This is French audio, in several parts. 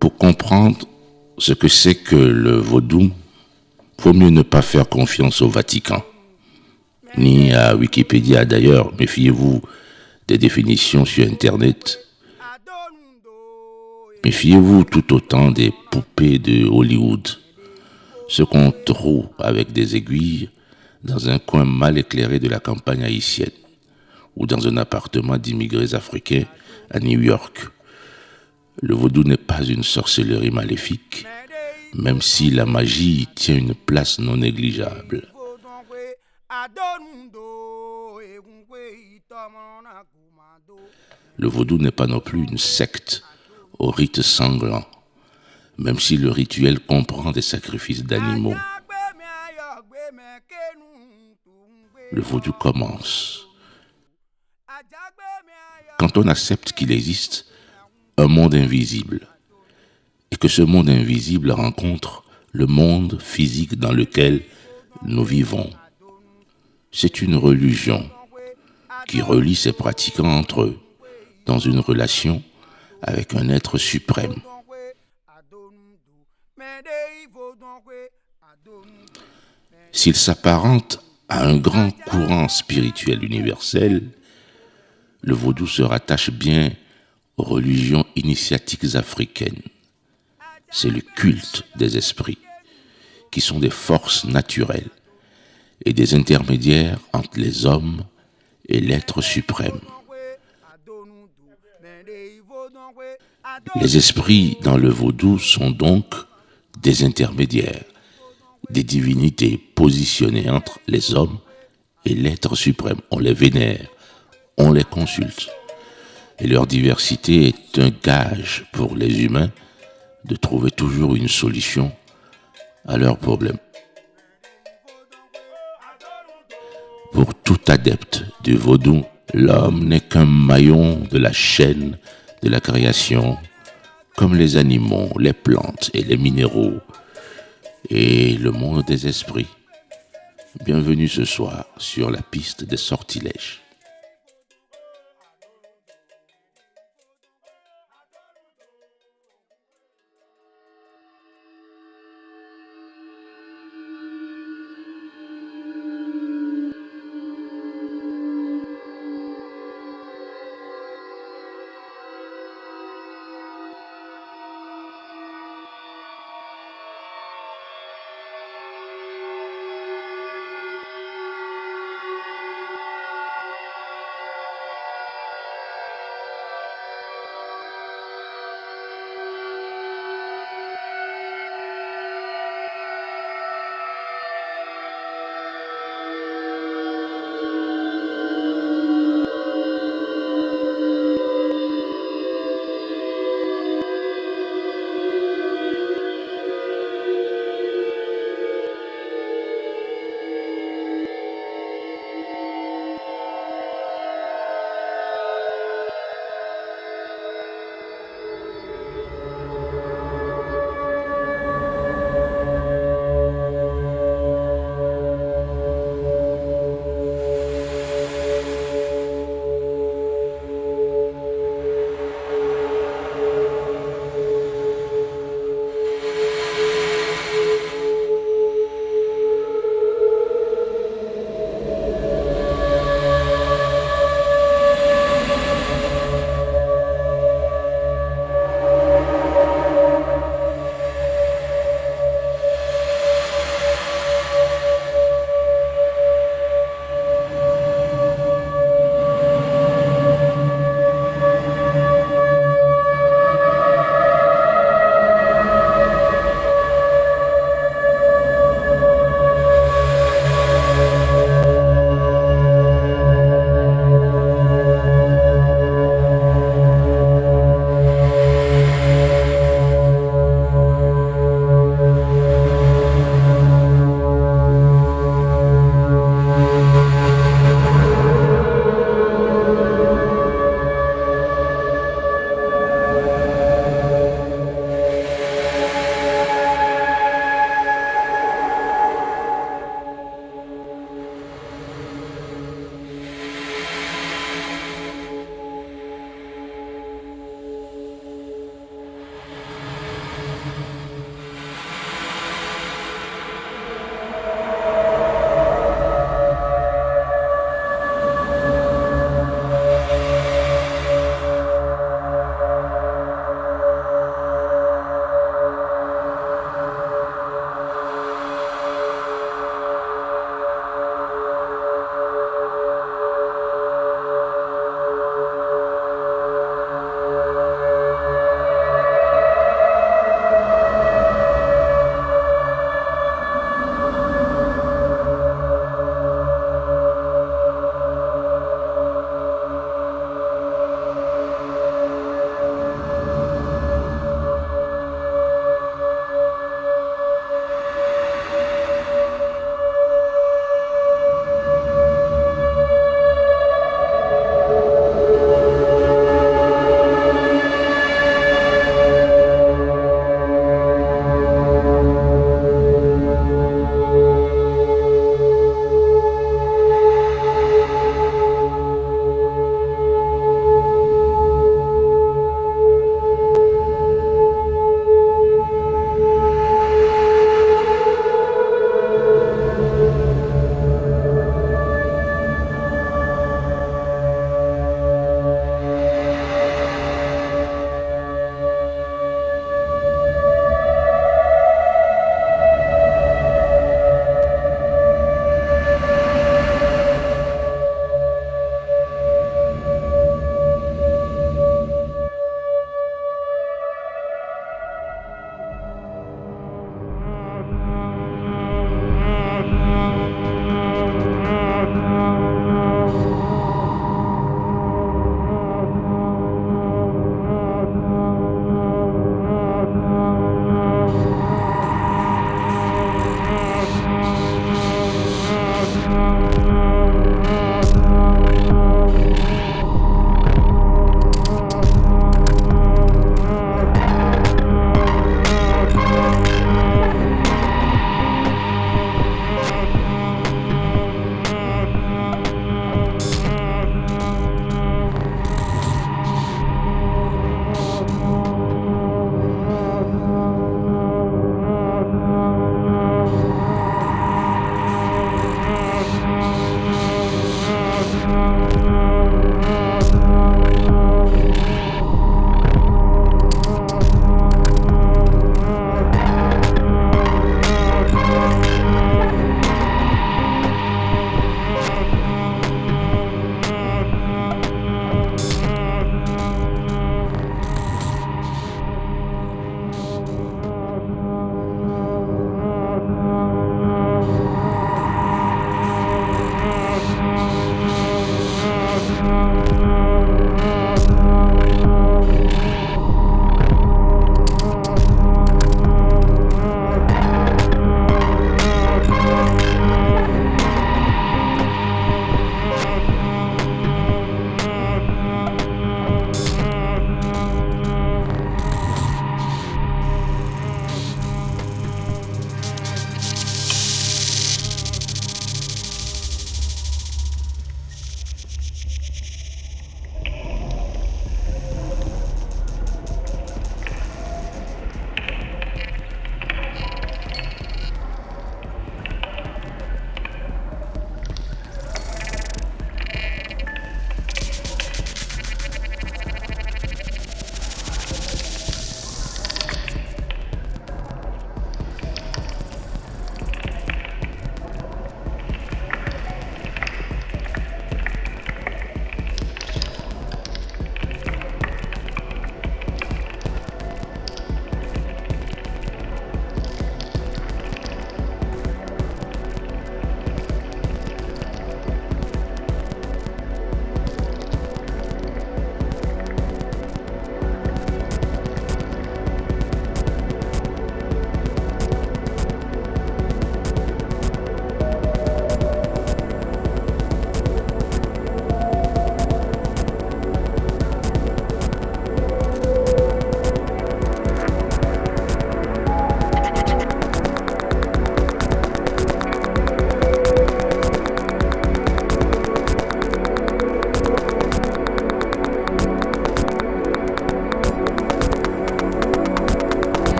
Pour comprendre ce que c'est que le vaudou, faut mieux ne pas faire confiance au Vatican, ni à Wikipédia d'ailleurs. Méfiez-vous des définitions sur Internet. Méfiez-vous tout autant des poupées de Hollywood, ce qu'on trouve avec des aiguilles dans un coin mal éclairé de la campagne haïtienne ou dans un appartement d'immigrés africains à New York. Le vaudou n'est pas une sorcellerie maléfique, même si la magie y tient une place non négligeable. Le vaudou n'est pas non plus une secte aux rites sanglants, même si le rituel comprend des sacrifices d'animaux. Le vaudou commence quand on accepte qu'il existe un monde invisible et que ce monde invisible rencontre le monde physique dans lequel nous vivons. C'est une religion qui relie ses pratiquants entre eux dans une relation avec un être suprême. S'il s'apparente à un grand courant spirituel universel, le vaudou se rattache bien aux religions initiatiques africaines. C'est le culte des esprits, qui sont des forces naturelles et des intermédiaires entre les hommes et l'être suprême. Les esprits dans le vaudou sont donc des intermédiaires, des divinités positionnées entre les hommes et l'être suprême. On les vénère, on les consulte. Et leur diversité est un gage pour les humains de trouver toujours une solution à leurs problèmes. Pour tout adepte du vaudou, l'homme n'est qu'un maillon de la chaîne de la création, comme les animaux, les plantes et les minéraux, et le monde des esprits. Bienvenue ce soir sur la piste des sortilèges.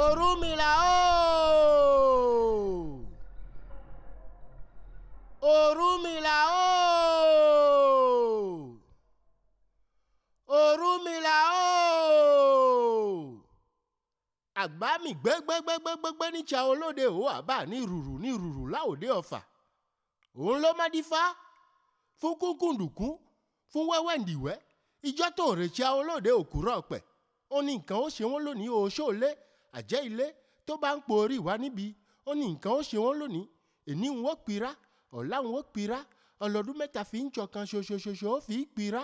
Orúnmìlà ooo. Orúnmìlà ooo. Orúnmìlà ooo. Àgbà mi gbẹgbẹgbẹgbẹgbẹ ní Ìjà Olóde ò àbá ní rùrù láòdé Ọ̀fà. Òun ló má dífá fún kúnkúndùnkún fún wẹ́wẹ́ǹdìwẹ́ ìjọ tó rè Ìjà Olóde òkúrọ̀ ọ̀pẹ̀. Ó ní nǹkan ó ṣe wọ́n lónìí oṣóòlé àjẹ́ ilé tó bá ń po orí wa níbi. Ó ní nǹkan ó ṣe wọ́n lónìí èní ń wọ́n pira ọ̀la ń wọ́n pira ọlọ́dún mẹ́ta fi ń jọkan ṣoṣoṣoṣo ó fi ń pira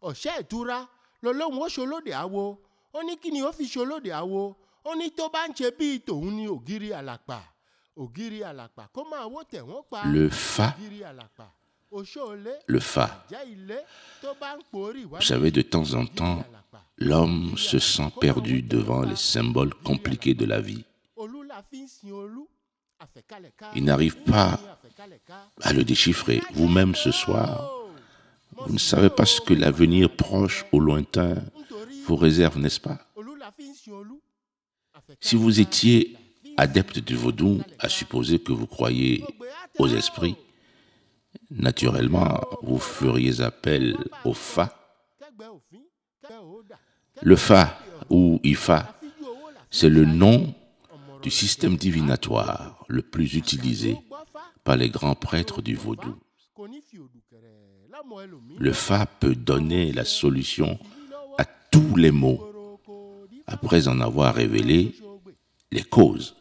ọ̀ṣẹ́ ìtura lọ́lọ́hun ó ṣolóde àwo. Ó ní kí ni ó fi ṣolóde àwo. Ó ní tó bá ń ṣe bíi tòun ni ògiri àlàpà kó máa wó tẹ̀ wọ́n pa. Le Fa, ògiri àlàpà oṣóòlé le Fa. àjẹ́ ilé tó bá ń po orí wa Vous savez, de temps en temps, l'homme se sent perdu devant les symboles compliqués de la vie. Il n'arrive pas à le déchiffrer. Vous-même, ce soir, vous ne savez pas ce que l'avenir proche ou lointain vous réserve, n'est-ce pas? Si vous étiez adepte du vaudou, à supposer que vous croyez aux esprits, naturellement, vous feriez appel au Fa. Le Fa ou Ifa, c'est le nom du système divinatoire le plus utilisé par les grands prêtres du vaudou. Le Fa peut donner la solution à tous les maux, après en avoir révélé les causes.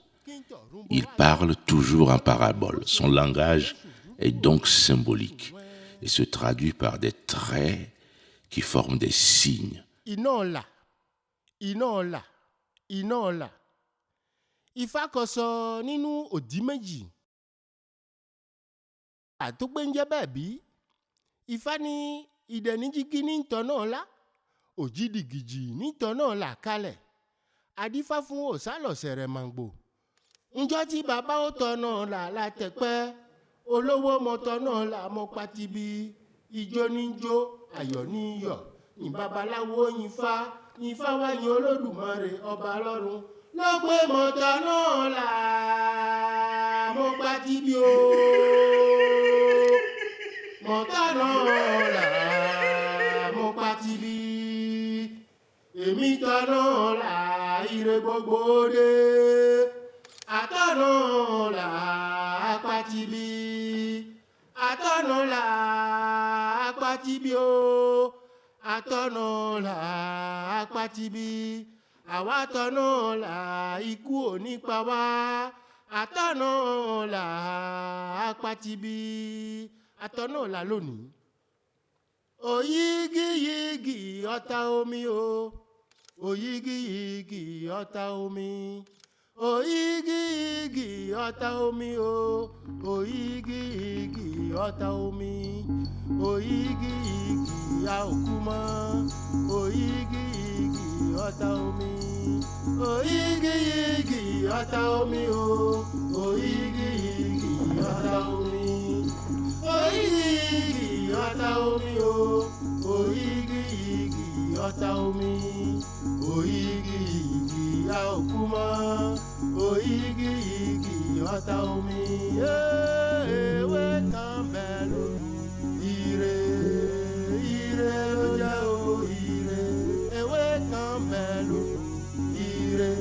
Il parle toujours en parabole. Son langage est donc symbolique et se traduit par des traits qui forment des signes. Iná ọ̀la. Ifá kan sọ nínú òdì méjì. Àtúgbé ń jẹ́ bẹ́ẹ̀ bí. Ifá ní ìdẹ̀níjígí ní ìtọ́nà ọ̀la. Òjìdìgìjì ní ìtọ́nà ọ̀la kalẹ̀. Adífá fún òsálọ̀sẹ̀ rẹ̀ màǹgbò. Ǹjọ́ tí bàbá ó tọ́nà ọ̀la látẹ̀pẹ́. Olówó mọ tọ́nà ọ̀la mọ patibi. Ijó ní jó, ayọ̀ ní yọ̀. Ní babaláwo yin Ifá wá yin Olódùmarè ọba lọ́run. Ló pé mọ̀tọ́ náà là mo pa tíbi o. Mọ̀tọ́ náà là mo pa tíbi. Èmi tọ́ náà là ire gbogbo dé. Àtọ́ náà là pa tíbi. Àtọ́ náà là pa tíbi o. Àtọ́nà là apátibí àwa tọ́nà là ikú ò ní pa wá. Àtọ́nà là apátibí àtọ́nà là lónìí. Òyígíyígì ọ̀tá omi o. Òyígíyígì ọ̀tá omi. Òyígíyígì ọ̀tá omi o. Òyígíyígì ọ̀tá omi. Òyígíyígì a ò kú mọ́. Òyígíyígì ọ̀tá omi. Òyígíyígì ọ̀tá omi o. Òyígíyígì ọ̀tá omi. Òyígíyígì ọ̀tá omi o. Òyígíyígì ọ̀tá omi. Òyígíyígì a ò kú mọ́. Òyígíyígì ọ̀tá omi. Ewé kan bẹ́ẹ̀ lórí ire. Ló jẹ́ o ire. Ewé kan bẹ́ẹ̀ lórí ire.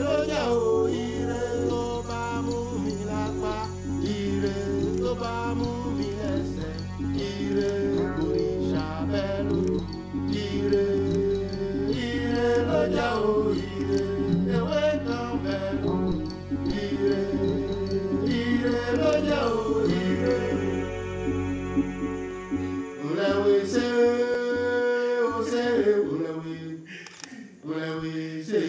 Ló jẹ́ o ire. Tó bá mú mi lápá. Ire tó bá mú mi lẹ́sẹ̀. Ire òrìṣà bẹ́ẹ̀ lórí ire. Ló jẹ́ o ire. Ewé kan bẹ́ẹ̀ lórí ire. Ló jẹ́ o ire. Ulewe se, ose ulewe se,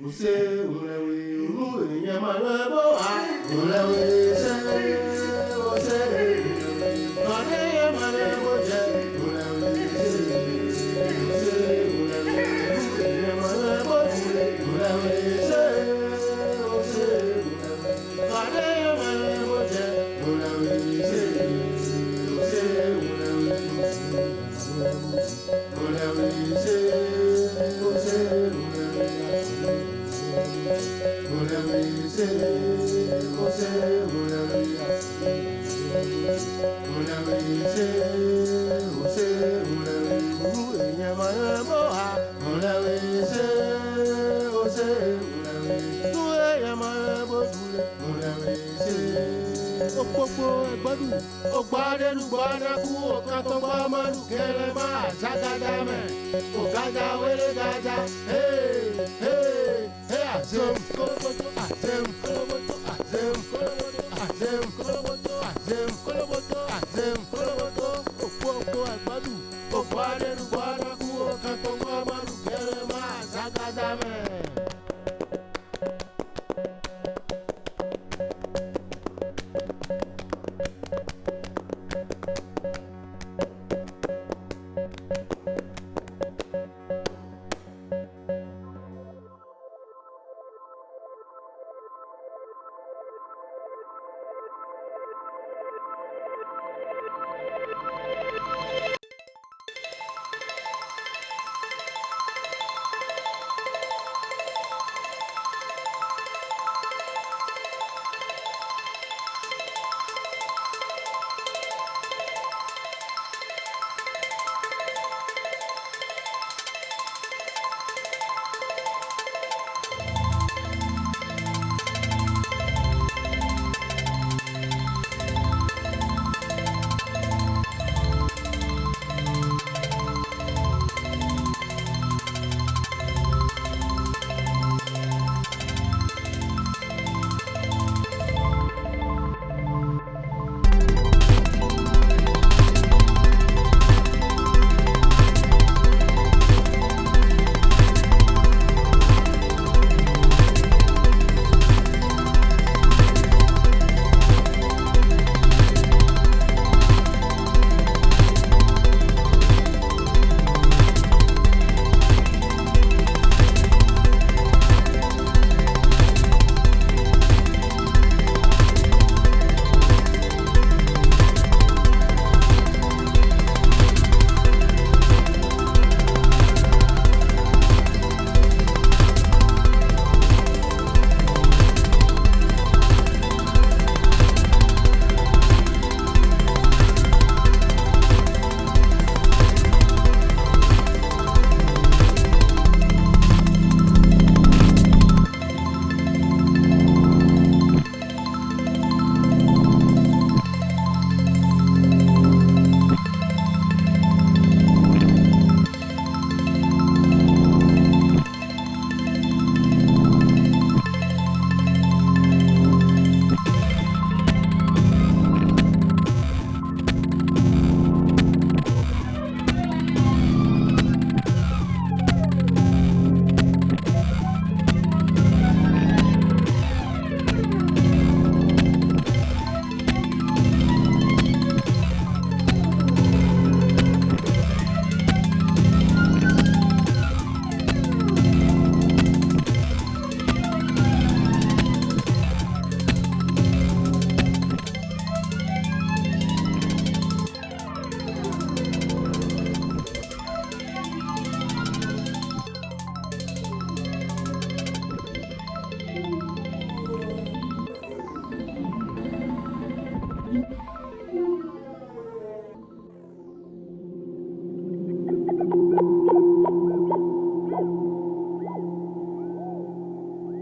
ose ulewe uru èèyàn máa lọ bó wa. Ulewe se, ose ulewe kọ́ni yẹn máa lọ bó jẹ. Ulewe se, ose ulewe uru èèyàn máa lọ bó jẹ. Ulewe se, ose ulewe kọ́ni yẹn máa lọ bó jẹ. Ulewe se, ose ulewe. Ulewe se, ose ulewe. Opopo ẹgbọdun, ogbadenu gbọnaku, okatọgbọ mọnu kẹlẹ máa jágádá mẹ, ògájá wẹlé gájá, hey hey hey azem koloboto azem koloboto azem koloboto azem koloboto azem koloboto azem koloboto, opopo ẹgbọdun, ogbadenu gbọnaku, okatọgbọ mọnu kẹlẹ máa jágádá mẹ.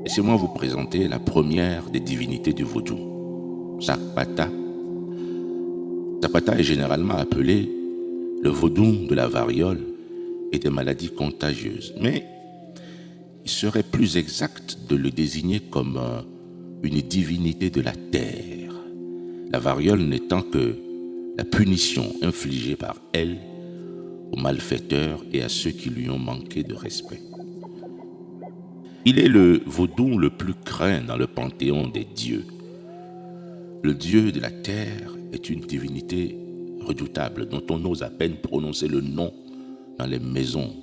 Laissez-moi vous présenter la première des divinités du vaudou, Sakpata. Sakpata est généralement appelé le vaudou de la variole et des maladies contagieuses, mais il serait plus exact de le désigner comme une divinité de la terre, la variole n'étant que la punition infligée par elle aux malfaiteurs et à ceux qui lui ont manqué de respect. Il est le vaudou le plus craint dans le panthéon des dieux. Le dieu de la terre est une divinité redoutable dont on ose à peine prononcer le nom dans les maisons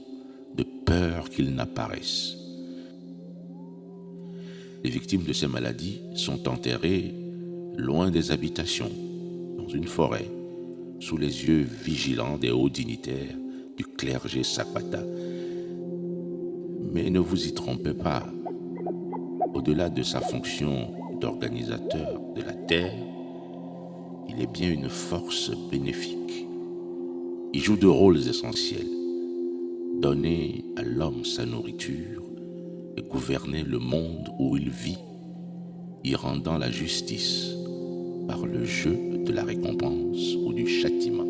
de peur qu'il n'apparaisse. Les victimes de ces maladies sont enterrées loin des habitations, dans une forêt, sous les yeux vigilants des hauts dignitaires du clergé Sakpata. Mais ne vous y trompez pas, au-delà de sa fonction d'organisateur de la Terre, il est bien une force bénéfique. Il joue deux rôles essentiels: donner à l'homme sa nourriture et gouverner le monde où il vit, y rendant la justice par le jeu de la récompense ou du châtiment.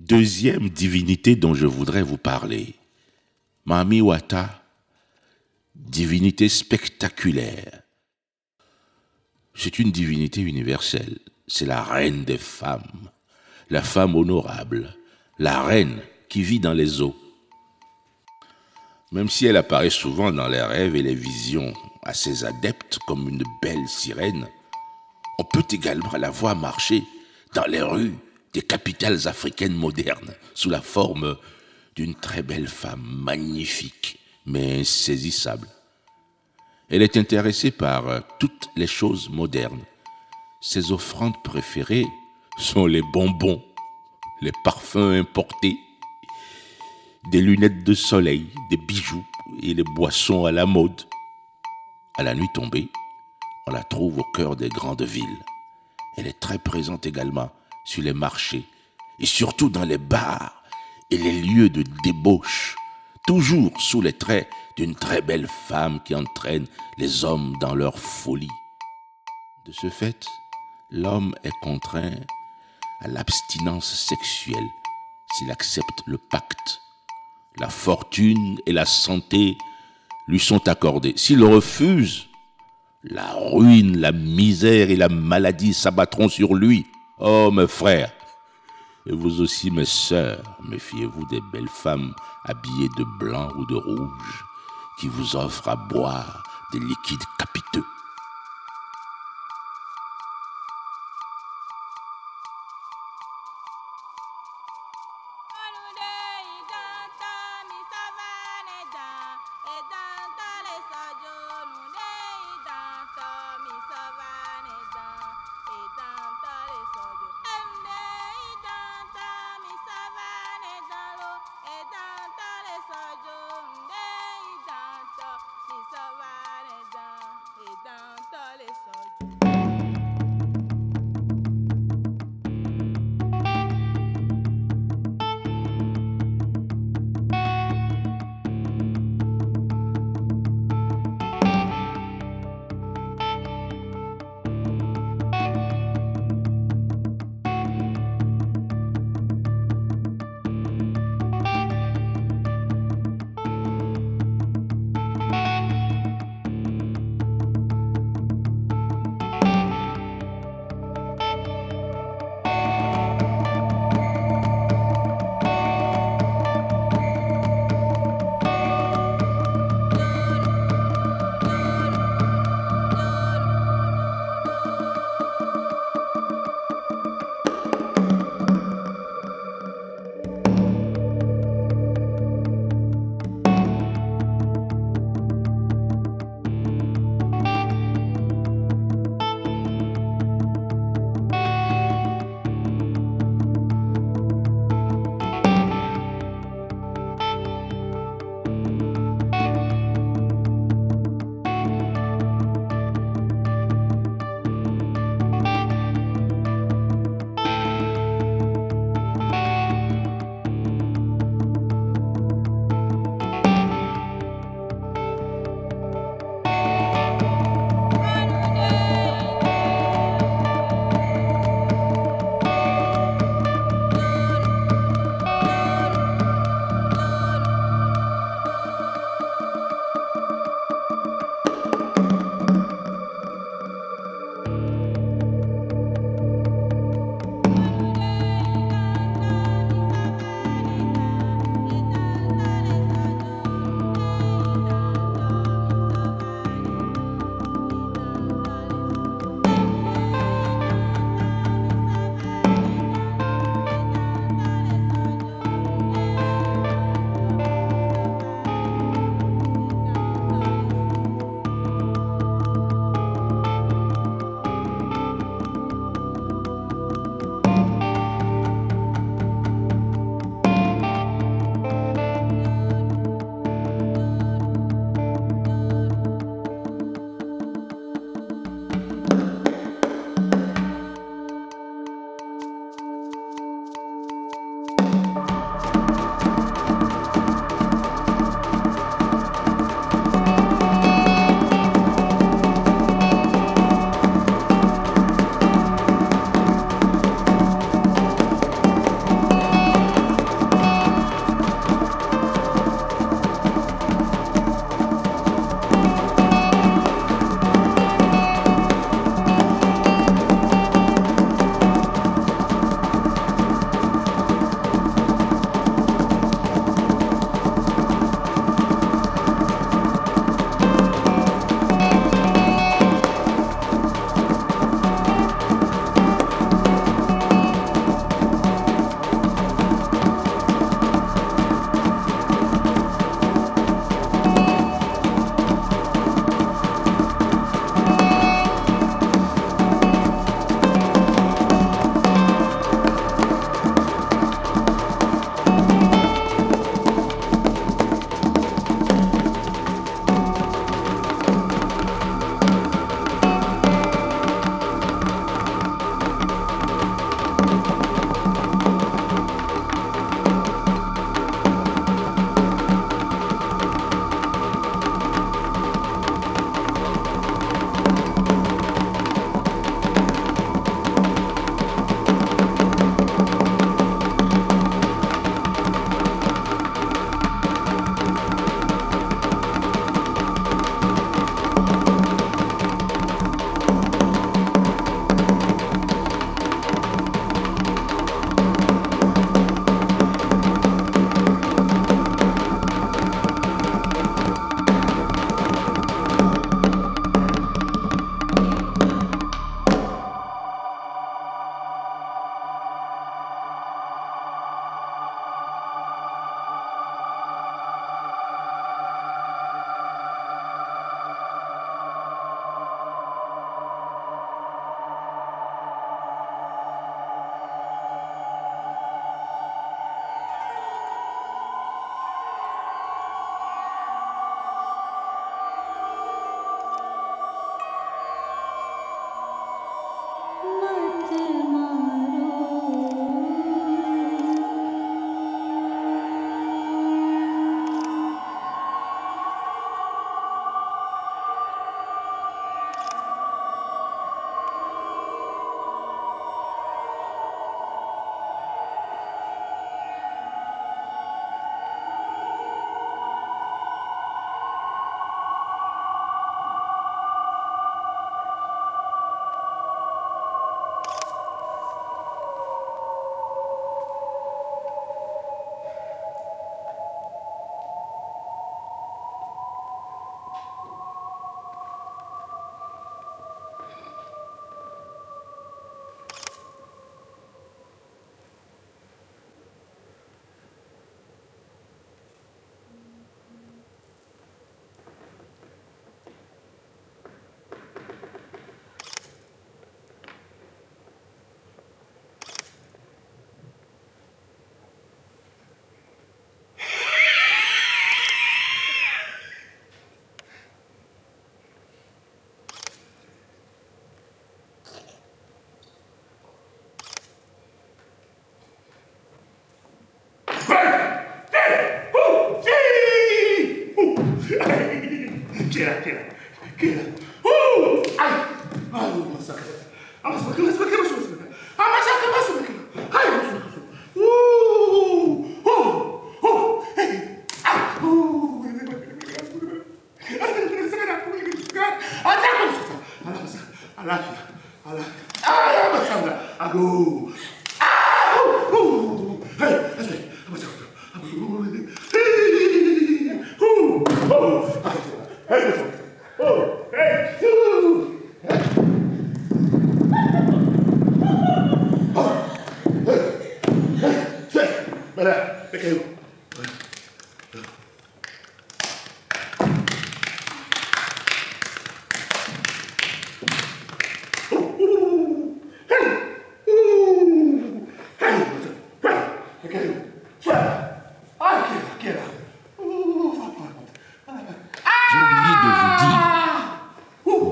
Deuxième divinité dont je voudrais vous parler, Mami Wata, divinité spectaculaire. C'est une divinité universelle, c'est la reine des femmes, la femme honorable, la reine qui vit dans les eaux. Même si elle apparaît souvent dans les rêves et les visions à ses adeptes comme une belle sirène, on peut également la voir marcher dans les rues des capitales africaines modernes sous la forme d'une très belle femme magnifique mais insaisissable. Elle est intéressée par toutes les choses modernes. Ses offrandes préférées sont les bonbons, les parfums importés, des lunettes de soleil, des bijoux et les boissons à la mode. À la nuit tombée, on la trouve au cœur des grandes villes. Elle est très présente également sur les marchés et surtout dans les bars et les lieux de débauche, toujours sous les traits d'une très belle femme qui entraîne les hommes dans leur folie. De ce fait, l'homme est contraint à l'abstinence sexuelle s'il accepte le pacte. La fortune et la santé lui sont accordées. S'il refuse, la ruine, la misère et la maladie s'abattront sur lui. Oh, mes frères, et vous aussi, mes sœurs, méfiez-vous des belles femmes habillées de blanc ou de rouge qui vous offrent à boire des liquides capiteux.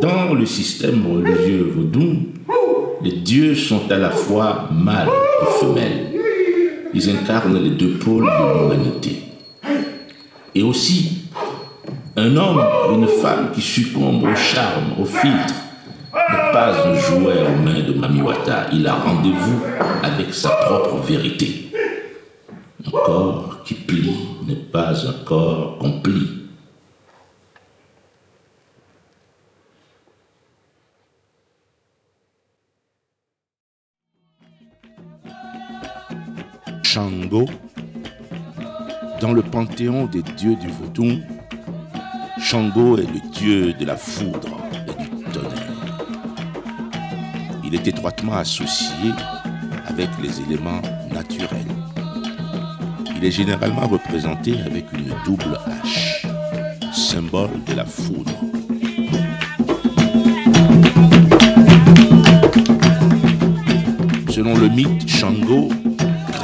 Dans le système religieux vaudou, les dieux sont à la fois mâles et femelles. Ils incarnent les deux pôles de l'humanité. Et aussi, un homme et une femme qui succombent au charme, au filtre, n'est pas un jouet aux mains de Mamiwata. Il a rendez-vous avec sa propre vérité. Un corps qui plie n'est pas un corps qu'on plie. Shango, dans le panthéon des dieux du vaudou, Shango est le dieu de la foudre et du tonnerre. Il est étroitement associé avec les éléments naturels. Il est généralement représenté avec une double hache, symbole de la foudre. Selon le mythe, Shango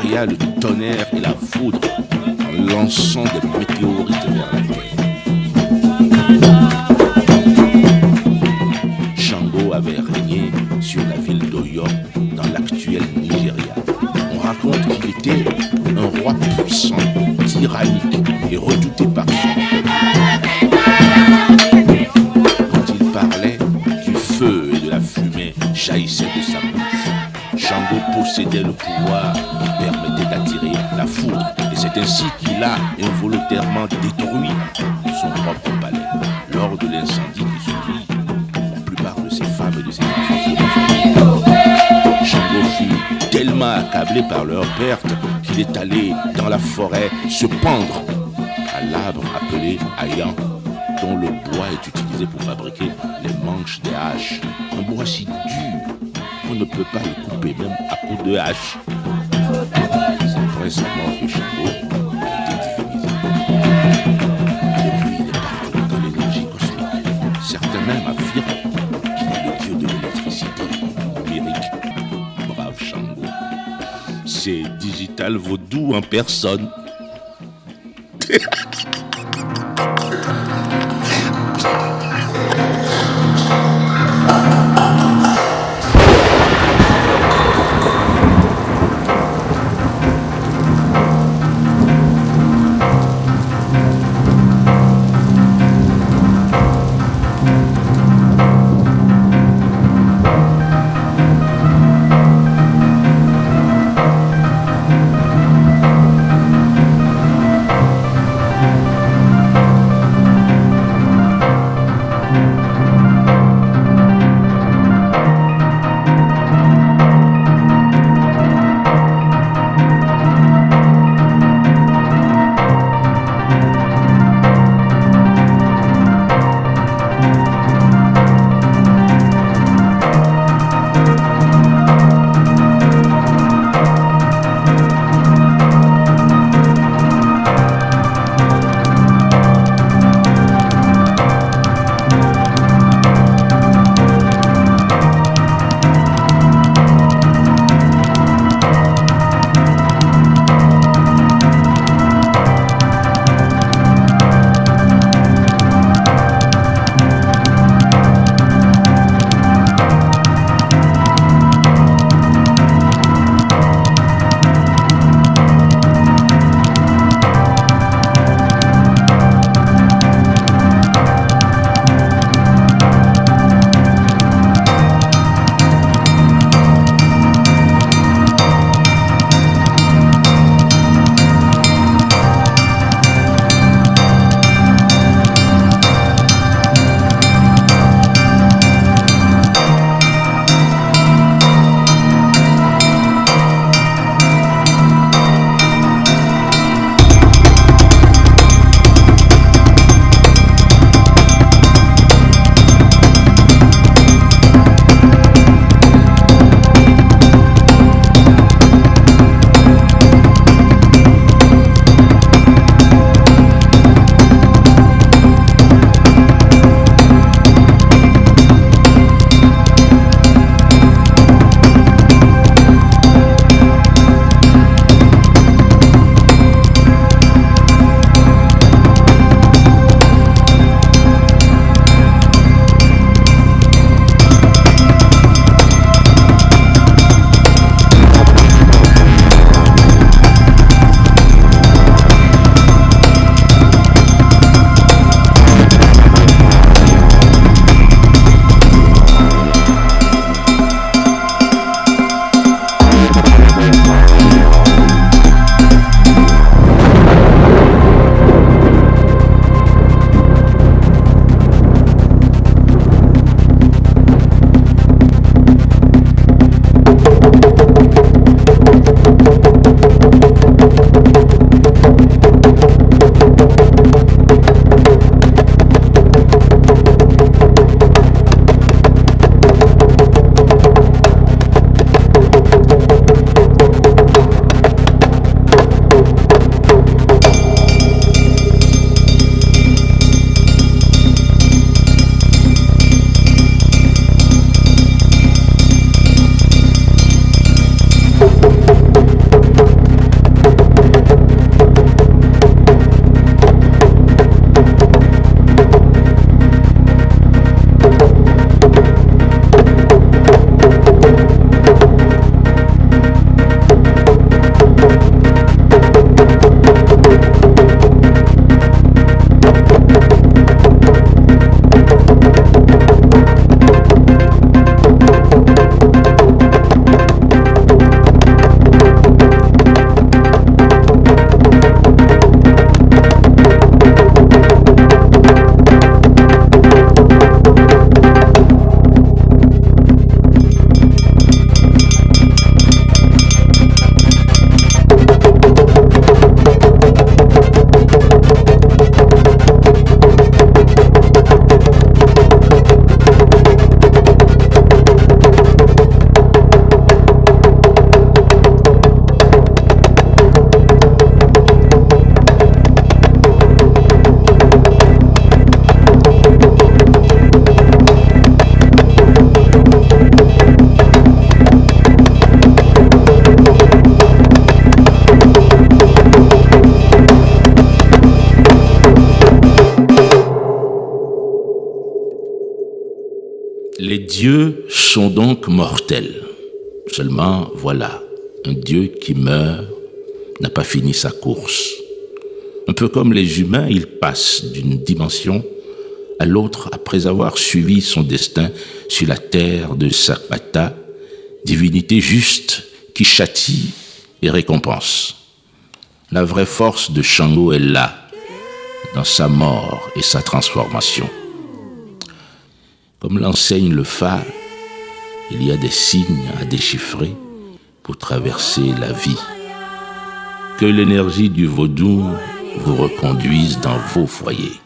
créa le tonnerre et la foudre en lançant des météorites vers la terre. Shango avait régné sur la ville d'Oyo dans l'actuel Nigeria. tyrannique et redouté par son quand il parlait, du feu et de la fumée jaillissaient de sa bouche. Shango possédait le pouvoir qui permettait d'attirer la foudre, et c'est ainsi qu'il a involontairement détruit son propre palais. Lors de l'incendie qui suivit, la plupart de ses femmes et de ses enfants furent Shango fut tellement accablé par leur perte qu'il est allé dans la forêt se pendre à l'arbre appelé Ayan, dont le bois est utilisé pour fabriquer les manches des haches. Un bois si dur qu'on ne peut pas le couper même à coups de hache. C'est après sa mort que Shango a été divinisé. Depuis, il est partout dans l'énergie cosmique. Certains même affirment qu'il est le dieu de l'électricité numérique. Brave Shango. C'est Digital Vaudou en personne. dieux sont donc mortels. Seulement, voilà, un dieu qui meurt n'a pas fini sa course. Un peu comme les humains, il passe d'une dimension à l'autre après avoir suivi son destin sur la terre de Sakpata, divinité juste qui châtie et récompense. La vraie force de Shango est là, dans sa mort et sa transformation. Comme l'enseigne le Fa, il y a des signes à déchiffrer pour traverser la vie. Que l'énergie du vaudou vous reconduise dans vos foyers.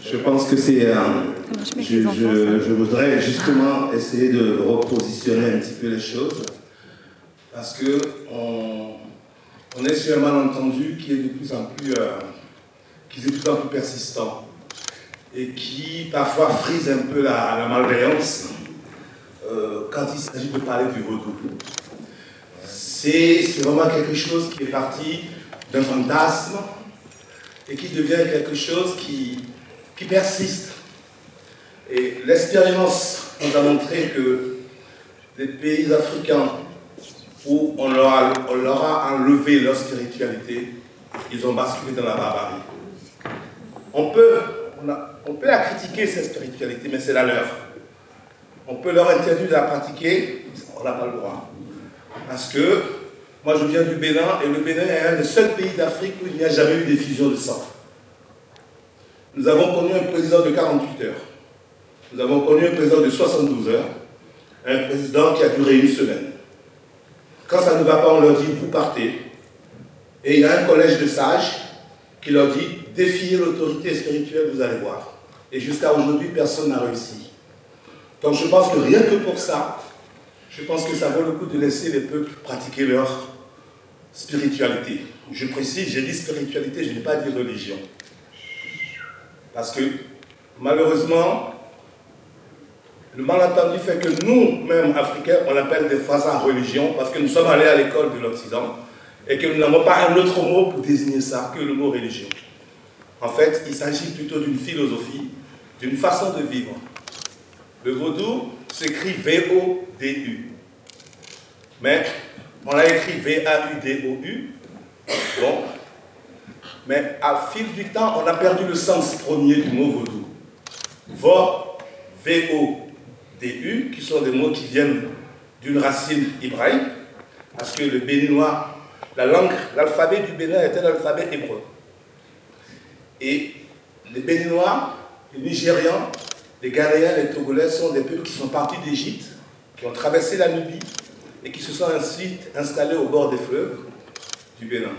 Je pense que c'est... je voudrais justement essayer de repositionner un petit peu les choses parce que on est sur un malentendu qui est de plus en plus persistant et qui parfois frise un peu la malveillance quand il s'agit de parler du vaudou. C'est vraiment quelque chose qui est parti d'un fantasme et qui devient quelque chose qui persiste. Et l'expérience nous a montré que les pays africains où on leur a enlevé leur spiritualité, ils ont basculé dans la barbarie. On peut la critiquer, cette spiritualité, mais c'est la leur. On peut leur interdire de la pratiquer, on n'a pas le droit. Parce que moi je viens du Bénin, et le Bénin est un des seuls pays d'Afrique où il n'y a jamais eu d'effusion de sang. Nous avons connu un président de 48 heures. Nous avons connu un président de 72 heures. Un président qui a duré une semaine. Quand ça ne va pas, on leur dit, vous partez. Et il y a un collège de sages qui leur dit, défiez l'autorité spirituelle, vous allez voir. Et jusqu'à aujourd'hui, personne n'a réussi. Donc je pense que rien que pour ça, je pense que ça vaut le coup de laisser les peuples pratiquer leur spiritualité. Je précise, j'ai dit spiritualité, je n'ai pas dit religion. Parce que, malheureusement, le malentendu fait que nous, même Africains, on appelle des fois ça religion, parce que nous sommes allés à l'école de l'Occident, et que nous n'avons pas un autre mot pour désigner ça que le mot religion. En fait, il s'agit plutôt d'une philosophie, d'une façon de vivre. Le vaudou s'écrit V-O-D-U. Mais on l'a écrit V-A-U-D-O-U. Bon. Mais à fil du temps, on a perdu le sens premier du mot vaudou. V-O-D-U, qui sont des mots qui viennent d'une racine hébraïque, parce que le béninois, l'alphabet du Bénin était l'alphabet hébreu. Et les Béninois, les Nigérians, les Ghanéens, les Togolais sont des peuples qui sont partis d'Égypte, qui ont traversé la Nubie et qui se sont ensuite installés au bord des fleuves du Bénin.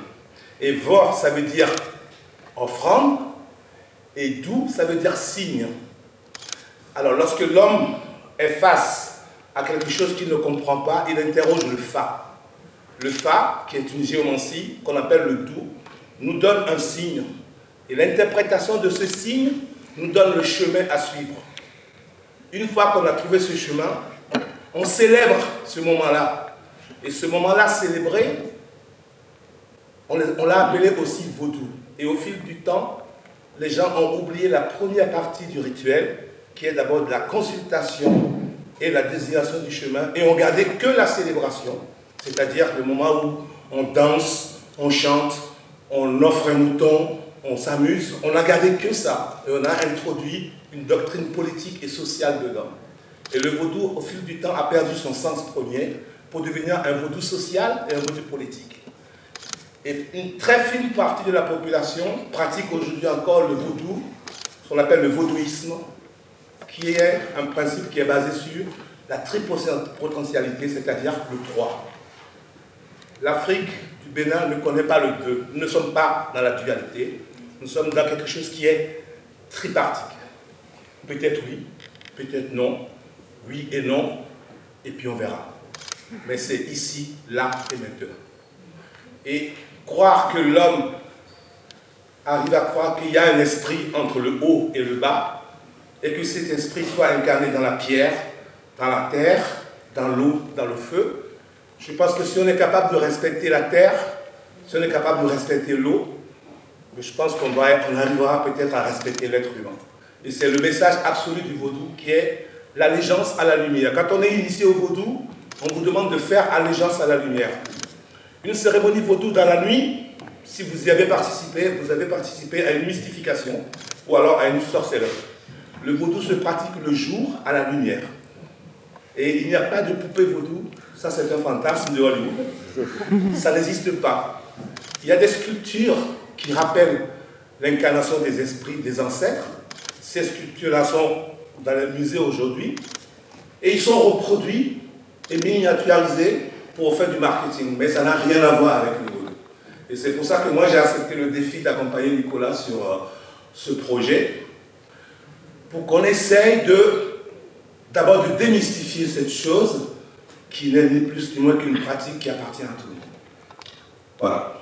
Et vor, ça veut dire offrande, et dou, ça veut dire signe. Alors, lorsque l'homme est face à quelque chose qu'il ne comprend pas, il interroge le fa. Le fa, qui est une géomancie qu'on appelle le dou, nous donne un signe. Et l'interprétation de ce signe nous donne le chemin à suivre. Une fois qu'on a trouvé ce chemin, on célèbre ce moment-là. Et ce moment-là célébré, on l'a appelé aussi vaudou. Et au fil du temps, les gens ont oublié la première partie du rituel, qui est d'abord de la consultation et la désignation du chemin, et on gardé que la célébration, c'est-à-dire le moment où on danse, on chante, on offre un mouton, on s'amuse, on n'a gardé que ça, et on a introduit une doctrine politique et sociale dedans. Et le vaudou, au fil du temps, a perdu son sens premier pour devenir un vaudou social et un vaudou politique. Et une très fine partie de la population pratique aujourd'hui encore le vaudou, ce qu'on appelle le vaudouisme, qui est un principe qui est basé sur la tripotentialité, c'est-à-dire le 3. L'Afrique du Bénin ne connaît pas le 2. Nous ne sommes pas dans la dualité, nous sommes dans quelque chose qui est tripartique. Peut-être oui, peut-être non, oui et non, et puis on verra. Mais c'est ici, là et maintenant. Et croire que l'homme arrive à croire qu'il y a un esprit entre le haut et le bas, et que cet esprit soit incarné dans la pierre, dans la terre, dans l'eau, dans le feu. Je pense que si on est capable de respecter la terre, si on est capable de respecter l'eau, je pense qu'on arrivera peut-être à respecter l'être humain. Et c'est le message absolu du vaudou qui est l'allégeance à la lumière. Quand on est initié au vaudou, on vous demande de faire allégeance à la lumière. Une cérémonie vaudou dans la nuit, si vous y avez participé à une mystification ou alors à une sorcellerie. Le vaudou se pratique le jour à la lumière. Et il n'y a pas de poupée vaudou, ça c'est un fantasme de Hollywood. Ça n'existe pas. Il y a des sculptures qui rappellent l'incarnation des esprits des ancêtres. Ces sculptures-là sont dans les musées aujourd'hui. Et ils sont reproduits et miniaturisés pour faire du marketing. Mais ça n'a rien à voir avec le vaudou. Et c'est pour ça que moi j'ai accepté le défi d'accompagner Nicolas sur ce projet. Pour qu'on essaye d'abord de démystifier cette chose qui n'est ni plus ni moins qu'une pratique qui appartient à tout le monde. Voilà.